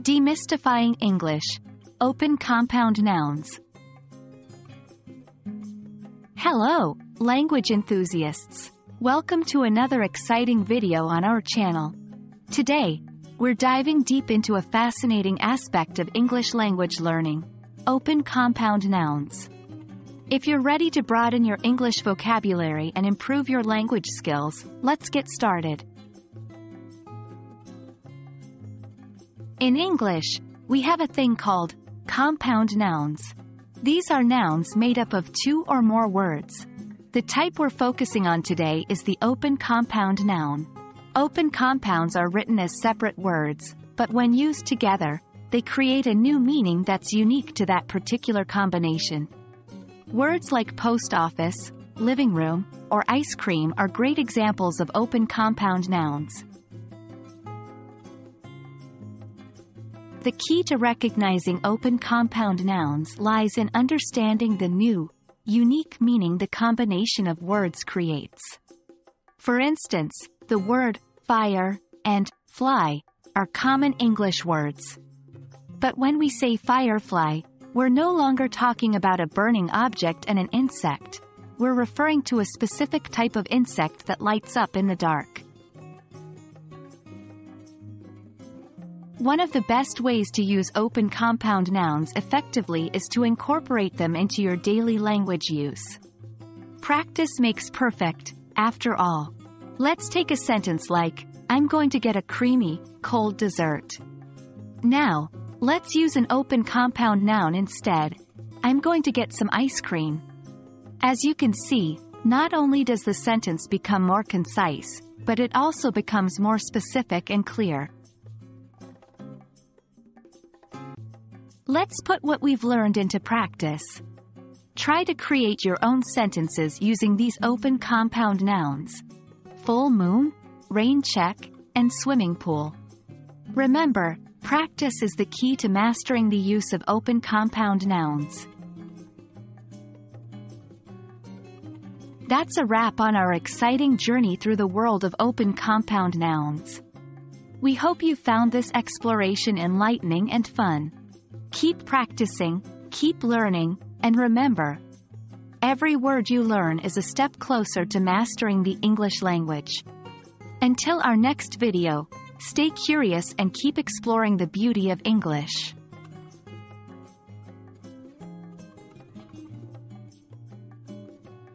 Demystifying English. Open compound nouns. Hello, language enthusiasts. Welcome to another exciting video on our channel. Today, we're diving deep into a fascinating aspect of English language learning: open compound nouns. If you're ready to broaden your English vocabulary and improve your language skills, let's get started. In English, we have a thing called compound nouns. These are nouns made up of two or more words. The type we're focusing on today is the open compound noun. Open compounds are written as separate words, but when used together, they create a new meaning that's unique to that particular combination. Words like post office, living room, or ice cream are great examples of open compound nouns. The key to recognizing open compound nouns lies in understanding the new, unique meaning the combination of words creates. For instance, the word fire and fly are common English words. But when we say firefly, we're no longer talking about a burning object and an insect. We're referring to a specific type of insect that lights up in the dark. One of the best ways to use open compound nouns effectively is to incorporate them into your daily language use. Practice makes perfect, after all. Let's take a sentence like, I'm going to get a creamy, cold dessert. Now, let's use an open compound noun instead. I'm going to get some ice cream. As you can see, not only does the sentence become more concise, but it also becomes more specific and clear. Let's put what we've learned into practice. Try to create your own sentences using these open compound nouns: full moon, rain check, and swimming pool. Remember, practice is the key to mastering the use of open compound nouns. That's a wrap on our exciting journey through the world of open compound nouns. We hope you found this exploration enlightening and fun. Keep practicing, keep learning, and remember, every word you learn is a step closer to mastering the English language. Until our next video, stay curious and keep exploring the beauty of English.